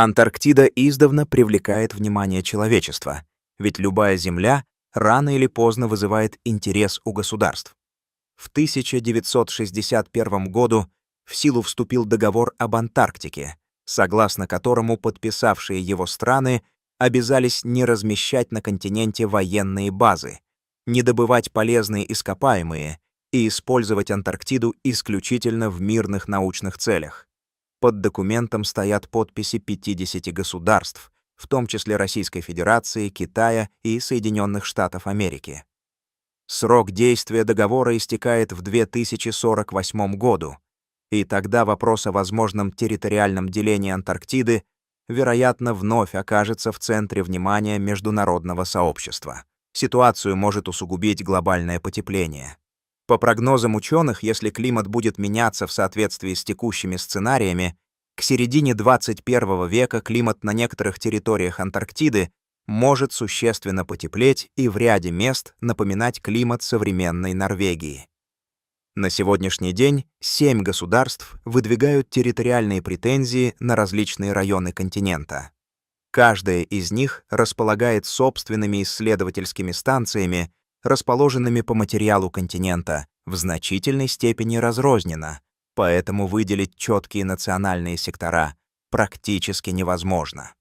Антарктида издавна привлекает внимание человечества, ведь любая земля рано или поздно вызывает интерес у государств. В 1961 году в силу вступил договор об Антарктике, согласно которому подписавшие его страны обязались не размещать на континенте военные базы, не добывать полезные ископаемые и использовать Антарктиду исключительно в мирных научных целях. Под документом стоят подписи 50 государств, в том числе Российской Федерации, Китая и Соединенных Штатов Америки. Срок действия договора истекает в 2048 году, и тогда вопрос о возможном территориальном делении Антарктиды, вероятно, вновь окажется в центре внимания международного сообщества. Ситуацию может усугубить глобальное потепление. По прогнозам ученых, если климат будет меняться в соответствии с текущими сценариями, к середине 21 века климат на некоторых территориях Антарктиды может существенно потеплеть и в ряде мест напоминать климат современной Норвегии. На сегодняшний день 7 государств выдвигают территориальные претензии на различные районы континента. Каждая из них располагает собственными исследовательскими станциями, расположенными по материалу континента, в значительной степени разрозненно, поэтому выделить четкие национальные сектора практически невозможно.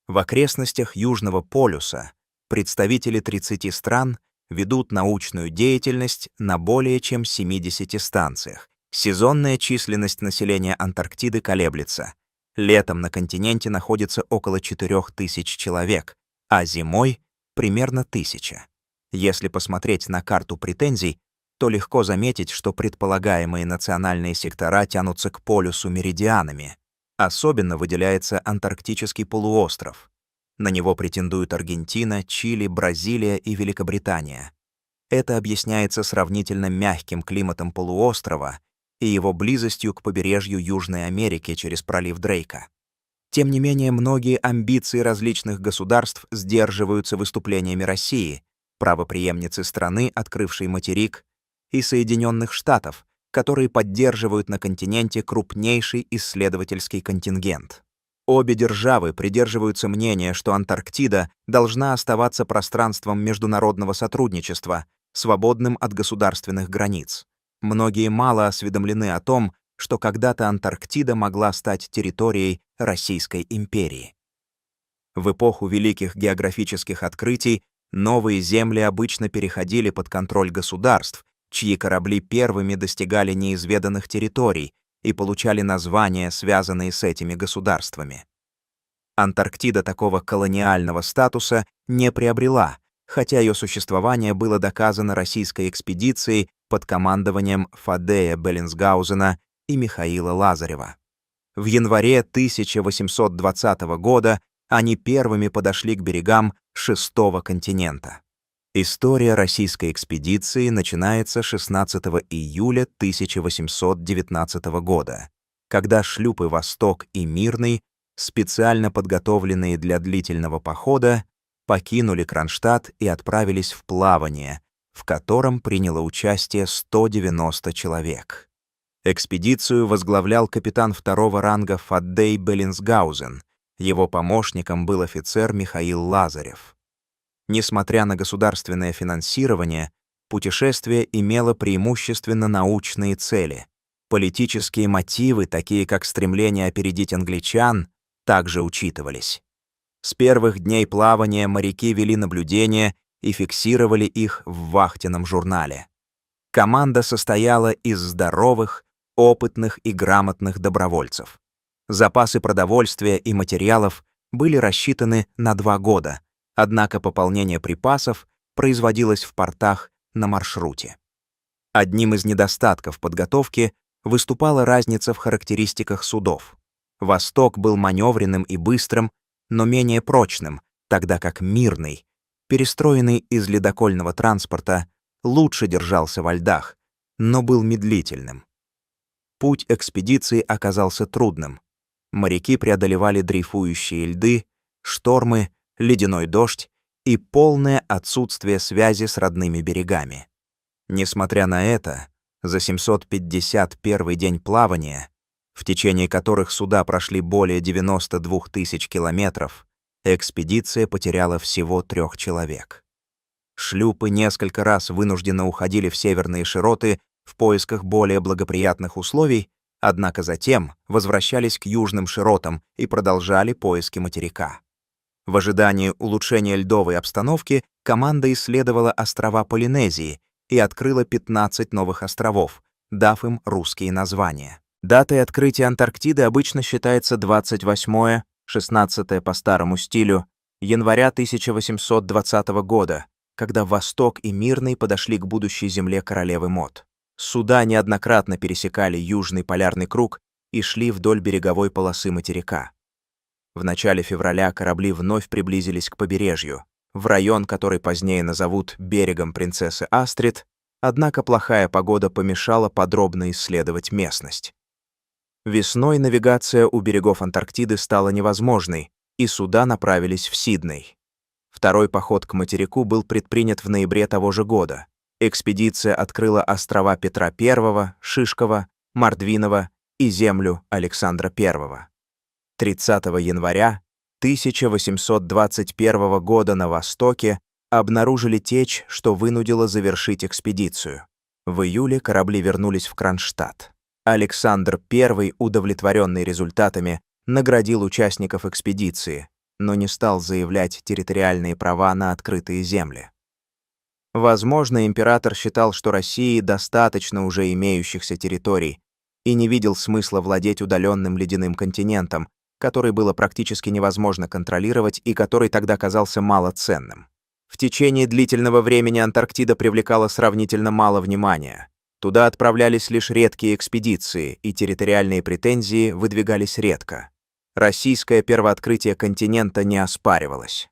В окрестностях Южного полюса представители 30 стран ведут научную деятельность на более чем 70 станциях. Сезонная численность населения Антарктиды колеблется. Летом на континенте находится около 4000 человек, а зимой — примерно 1000. Если посмотреть на карту претензий, то легко заметить, что предполагаемые национальные сектора тянутся к полюсу меридианами. Особенно выделяется Антарктический полуостров. На него претендуют Аргентина, Чили, Бразилия и Великобритания. Это объясняется сравнительно мягким климатом полуострова и его близостью к побережью Южной Америки через пролив Дрейка. Тем не менее, многие амбиции различных государств сдерживаются выступлениями России, правопреемницы страны, открывшей материк, и Соединенных Штатов, которые поддерживают на континенте крупнейший исследовательский контингент. Обе державы придерживаются мнения, что Антарктида должна оставаться пространством международного сотрудничества, свободным от государственных границ. Многие мало осведомлены о том, что когда-то Антарктида могла стать территорией Российской империи. В эпоху великих географических открытий новые земли обычно переходили под контроль государств, чьи корабли первыми достигали неизведанных территорий и получали названия, связанные с этими государствами. Антарктида такого колониального статуса не приобрела, хотя ее существование было доказано российской экспедицией под командованием Фадея Беллинсгаузена и Михаила Лазарева. В январе 1820 года они первыми подошли к берегам шестого континента. История российской экспедиции начинается 16 июля 1819 года, когда шлюпы «Восток» и «Мирный», специально подготовленные для длительного похода, покинули Кронштадт и отправились в плавание, в котором приняло участие 190 человек. Экспедицию возглавлял капитан второго ранга Фаддей Беллинсгаузен, его помощником был офицер Михаил Лазарев. Несмотря на государственное финансирование, путешествие имело преимущественно научные цели. Политические мотивы, такие как стремление опередить англичан, также учитывались. С первых дней плавания моряки вели наблюдения и фиксировали их в вахтенном журнале. Команда состояла из здоровых, опытных и грамотных добровольцев. Запасы продовольствия и материалов были рассчитаны на 2 года, однако пополнение припасов производилось в портах на маршруте. Одним из недостатков подготовки выступала разница в характеристиках судов. «Восток» был маневренным и быстрым, но менее прочным, тогда как «Мирный», перестроенный из ледокольного транспорта, лучше держался во льдах, но был медлительным. Путь экспедиции оказался трудным. Моряки преодолевали дрейфующие льды, штормы, ледяной дождь и полное отсутствие связи с родными берегами. Несмотря на это, за 751 день плавания в течение которых суда прошли более 92 тысяч километров, экспедиция потеряла всего 3 человек. Шлюпы несколько раз вынужденно уходили в северные широты в поисках более благоприятных условий, однако затем возвращались к южным широтам и продолжали поиски материка. В ожидании улучшения льдовой обстановки команда исследовала острова Полинезии и открыла 15 новых островов, дав им русские названия. Датой открытия Антарктиды обычно считается 28-16 по старому стилю января 1820 года, когда Восток и Мирный подошли к будущей земле королевы Мод. Суда неоднократно пересекали Южный полярный круг и шли вдоль береговой полосы материка. В начале февраля корабли вновь приблизились к побережью, в район, который позднее назовут берегом принцессы Астрид, однако плохая погода помешала подробно исследовать местность. Весной навигация у берегов Антарктиды стала невозможной, и суда направились в Сидней. Второй поход к материку был предпринят в ноябре того же года. Экспедиция открыла острова Петра I, Шишкова, Мордвинова и землю Александра I. 30 января 1821 года на востоке обнаружили течь, что вынудило завершить экспедицию. В июле корабли вернулись в Кронштадт. Александр I, удовлетворенный результатами, наградил участников экспедиции, но не стал заявлять территориальные права на открытые земли. Возможно, император считал, что России достаточно уже имеющихся территорий и не видел смысла владеть удаленным ледяным континентом, который было практически невозможно контролировать и который тогда казался малоценным. В течение длительного времени Антарктида привлекала сравнительно мало внимания. Туда отправлялись лишь редкие экспедиции, и территориальные претензии выдвигались редко. Российское первооткрытие континента не оспаривалось.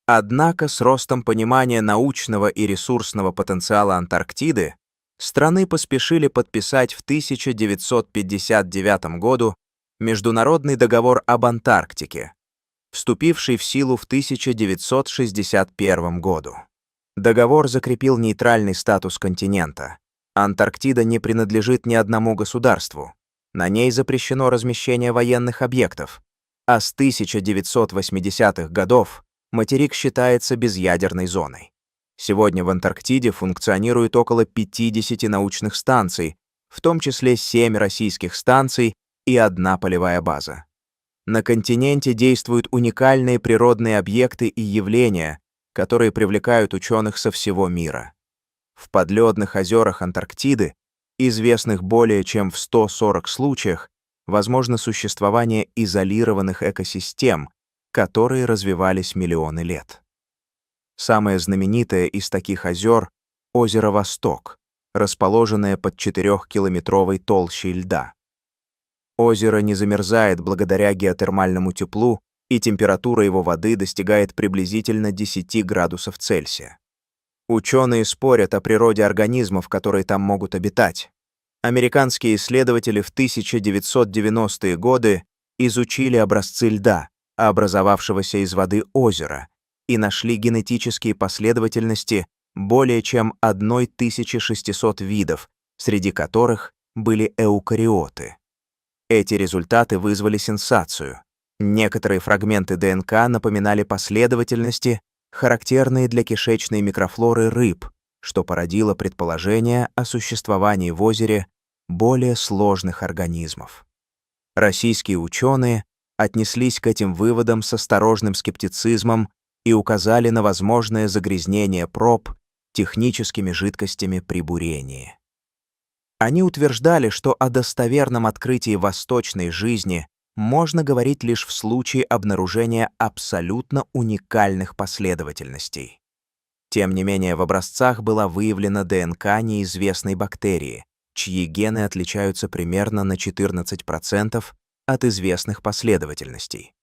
Однако с ростом понимания научного и ресурсного потенциала Антарктиды страны поспешили подписать в 1959 году Международный договор об Антарктике, вступивший в силу в 1961 году. Договор закрепил нейтральный статус континента. Антарктида не принадлежит ни одному государству. На ней запрещено размещение военных объектов, а с 1980-х годов материк считается безъядерной зоной. Сегодня в Антарктиде функционирует около 50 научных станций, в том числе 7 российских станций и 1 полевая база. На континенте действуют уникальные природные объекты и явления, которые привлекают ученых со всего мира. В подледных озерах Антарктиды, известных более чем в 140 случаях, возможно существование изолированных экосистем, которые развивались миллионы лет. Самое знаменитое из таких озер — озеро Восток, расположенное под 4-километровой толщей льда. Озеро не замерзает благодаря геотермальному теплу, и температура его воды достигает приблизительно 10 градусов Цельсия. Ученые спорят о природе организмов, которые там могут обитать. Американские исследователи в 1990-е годы изучили образцы льда, образовавшегося из воды озера, и нашли генетические последовательности более чем 1600 видов, среди которых были эукариоты. Эти результаты вызвали сенсацию. Некоторые фрагменты ДНК напоминали последовательности, характерные для кишечной микрофлоры рыб, что породило предположение о существовании в озере более сложных организмов. Российские ученые отнеслись к этим выводам с осторожным скептицизмом и указали на возможное загрязнение проб техническими жидкостями при бурении. Они утверждали, что о достоверном открытии восточной жизни можно говорить лишь в случае обнаружения абсолютно уникальных последовательностей. Тем не менее, в образцах была выявлена ДНК неизвестной бактерии, чьи гены отличаются примерно на 14% от известных последовательностей.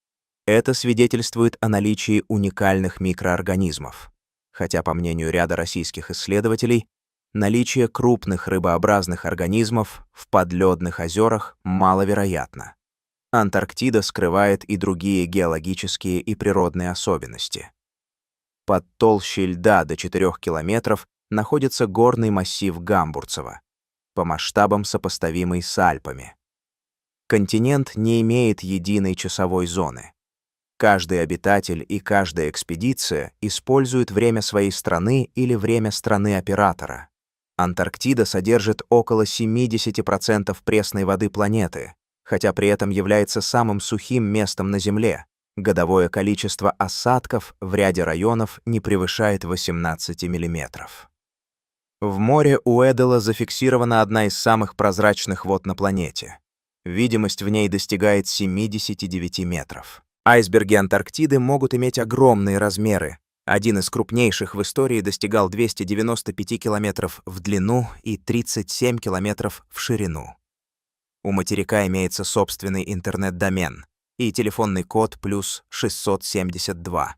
Это свидетельствует о наличии уникальных микроорганизмов, хотя, по мнению ряда российских исследователей, наличие крупных рыбообразных организмов в подледных озерах маловероятно. Антарктида скрывает и другие геологические и природные особенности. Под толщей льда до 4 километров находится горный массив Гамбурцева, по масштабам сопоставимый с Альпами. Континент не имеет единой часовой зоны. Каждый обитатель и каждая экспедиция используют время своей страны или время страны оператора. Антарктида содержит около 70% пресной воды планеты, хотя при этом является самым сухим местом на Земле. Годовое количество осадков в ряде районов не превышает 18 миллиметров. В море Уэдделла зафиксирована одна из самых прозрачных вод на планете. Видимость в ней достигает 79 метров. Айсберги Антарктиды могут иметь огромные размеры. Один из крупнейших в истории достигал 295 километров в длину и 37 километров в ширину. У материка имеется собственный интернет-домен и телефонный код +672.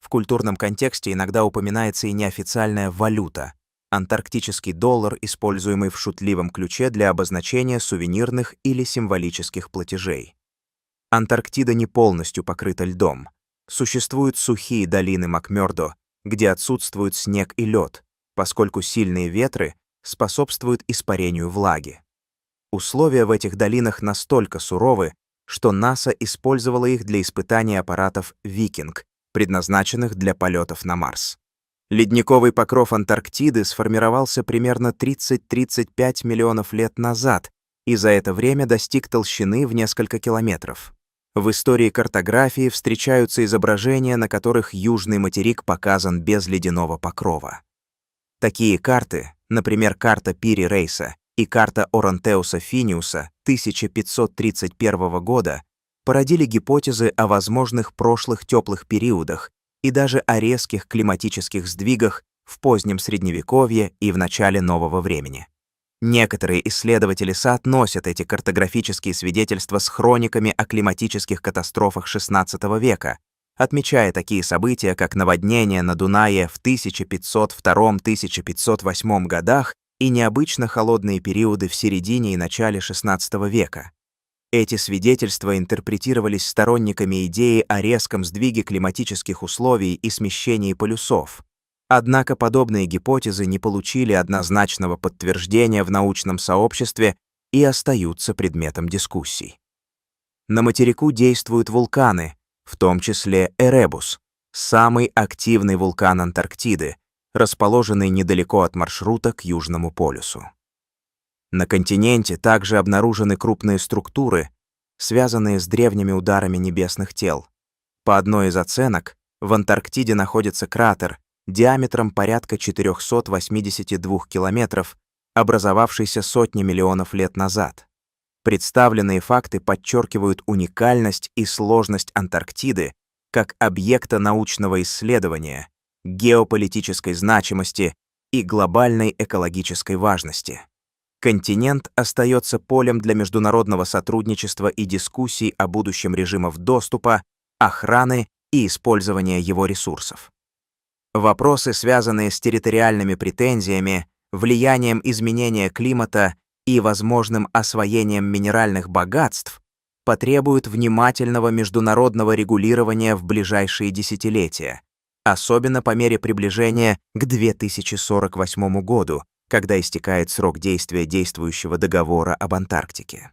В культурном контексте иногда упоминается и неофициальная валюта — антарктический доллар, используемый в шутливом ключе для обозначения сувенирных или символических платежей. Антарктида не полностью покрыта льдом. Существуют сухие долины Макмёрдо, где отсутствует снег и лед, поскольку сильные ветры способствуют испарению влаги. Условия в этих долинах настолько суровы, что НАСА использовала их для испытания аппаратов «Викинг», предназначенных для полетов на Марс. Ледниковый покров Антарктиды сформировался примерно 30-35 миллионов лет назад и за это время достиг толщины в несколько километров. В истории картографии встречаются изображения, на которых южный материк показан без ледяного покрова. Такие карты, например, карта Пири Рейса и карта Оронтеуса Финиуса 1531 года, породили гипотезы о возможных прошлых теплых периодах и даже о резких климатических сдвигах в позднем Средневековье и в начале Нового времени. Некоторые исследователи соотносят эти картографические свидетельства с хрониками о климатических катастрофах XVI века, отмечая такие события, как наводнение на Дунае в 1502-1508 годах и необычно холодные периоды в середине и начале XVI века. Эти свидетельства интерпретировались сторонниками идеи о резком сдвиге климатических условий и смещении полюсов. Однако подобные гипотезы не получили однозначного подтверждения в научном сообществе и остаются предметом дискуссий. На материку действуют вулканы, в том числе Эребус, самый активный вулкан Антарктиды, расположенный недалеко от маршрута к Южному полюсу. На континенте также обнаружены крупные структуры, связанные с древними ударами небесных тел. По одной из оценок, в Антарктиде находится кратер диаметром порядка 482 километров, образовавшийся сотни миллионов лет назад. Представленные факты подчеркивают уникальность и сложность Антарктиды как объекта научного исследования, геополитической значимости и глобальной экологической важности. Континент остается полем для международного сотрудничества и дискуссий о будущем режимов доступа, охраны и использования его ресурсов. Вопросы, связанные с территориальными претензиями, влиянием изменения климата и возможным освоением минеральных богатств, потребуют внимательного международного регулирования в ближайшие десятилетия, особенно по мере приближения к 2048 году, когда истекает срок действия действующего договора об Антарктике.